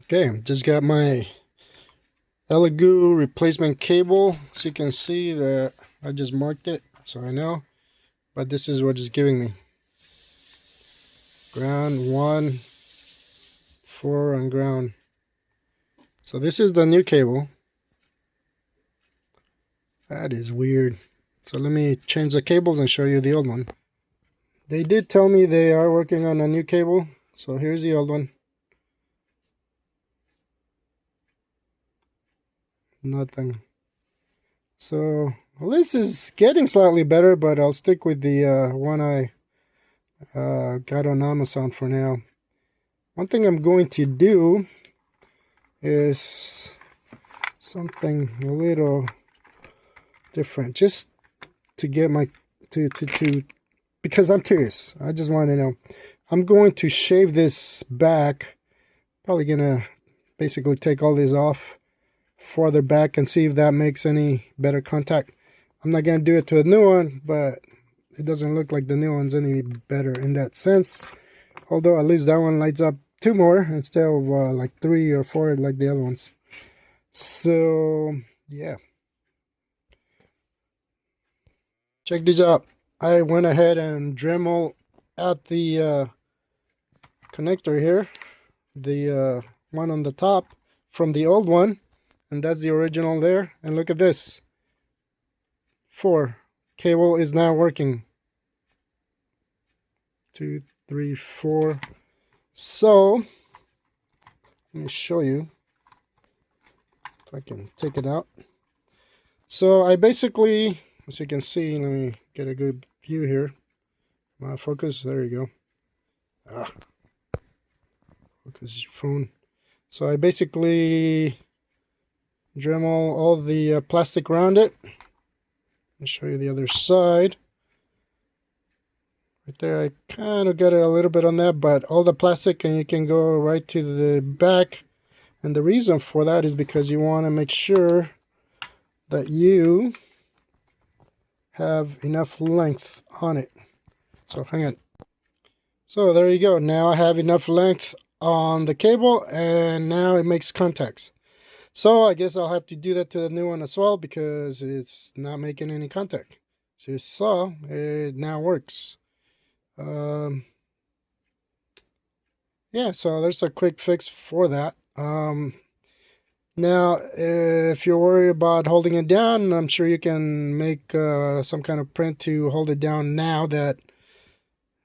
Okay, just got my elegoo replacement cable. So you can see that I just marked it, so I know. But this is what it's giving me. Ground 1, 4 on ground. So this is the new cable. That is weird. So let me change the cables and show you the old one. They did tell me they are working on a new cable. So here's the old one. Nothing. So well, this is getting slightly better, but I'll stick with the one I got on Amazon for now. One thing I'm going to do is something a little different, just to get my because I'm curious. I just want to know. I'm going to shave this back. Probably gonna basically take all this off farther back and see if that makes any better contact. I'm not gonna do it to a new one, but it doesn't look like the new one's any better in that sense. Although at least that one lights up 2 more instead of like 3 or 4 like the other ones. So yeah, check this out. I went ahead and Dremel out the connector here, the one on the top from the old one, and that's the original there. And look at this, 4 cable is now working. 2, 3, 4. So let me show you if I can take it out. So I basically, as you can see, let me get a good view here. My focus, there you go. Focus your phone. So I basically Dremel all the plastic around it. I'll show you the other side. Right there, I kind of got a little bit on that, but all the plastic, and you can go right to the back. And the reason for that is because you want to make sure that you have enough length on it. So hang on. So there you go. Now I have enough length on the cable, and now it makes contacts. So I guess I'll have to do that to the new one as well, because it's not making any contact. So you saw, it now works. Yeah, so there's a quick fix for that. Now, if you're worried about holding it down, I'm sure you can make some kind of print to hold it down now that,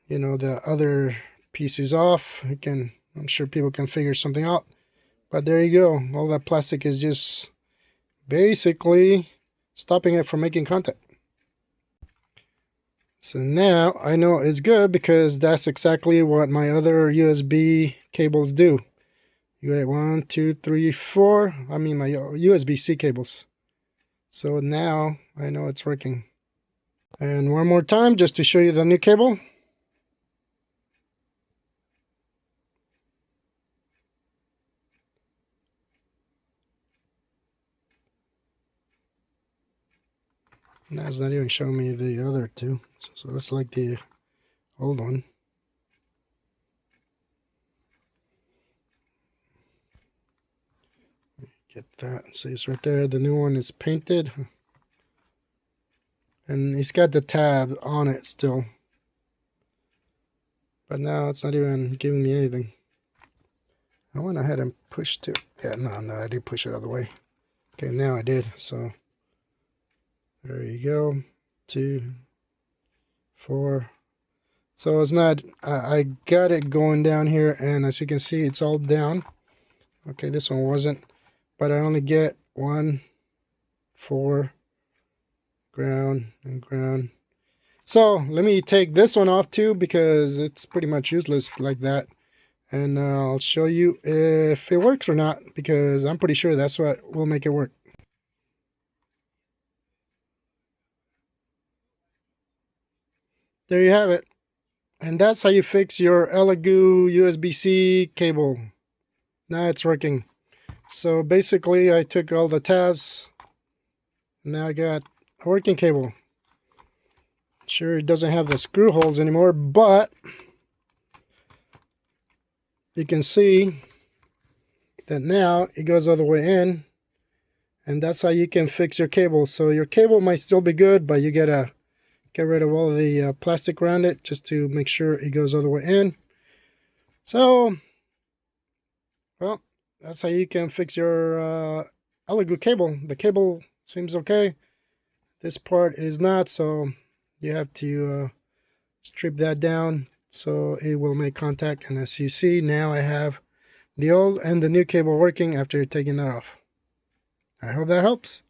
you know, the other piece is off. I'm sure people can figure something out. But there you go. All that plastic is just basically stopping it from making contact. So now I know it's good, because that's exactly what my other USB cables do. You get 1, 2, 3, 4. I mean my USB-C cables. So now I know it's working. And one more time, just to show you the new cable. Now it's not even showing me the other 2. So it's like the old one. Get that. See, it's right there. The new one is painted. And it's got the tab on it still. But now it's not even giving me anything. I went ahead and pushed it. Yeah, no, I did push it out of the way. Okay, now I did. So there you go. 2, 4. So it's not, I got it going down here, and as you can see, it's all down. Okay, this one wasn't, but I only get 1, 4, ground, and ground. So let me take this one off too, because it's pretty much useless like that. And I'll show you if it works or not, because I'm pretty sure that's what will make it work. There you have it. And that's how you fix your elegoo USB-C cable. Now it's working. So basically I took all the tabs. Now I got a working cable. Sure, it doesn't have the screw holes anymore, but you can see that now it goes all the way in, and that's how you can fix your cable. So your cable might still be good, but you gotta get rid of all the plastic around it just to make sure it goes all the way in. So, well, that's how you can fix your elegoo cable. The cable seems okay. This part is not, so you have to strip that down so it will make contact. And as you see, now I have the old and the new cable working after taking that off. I hope that helps.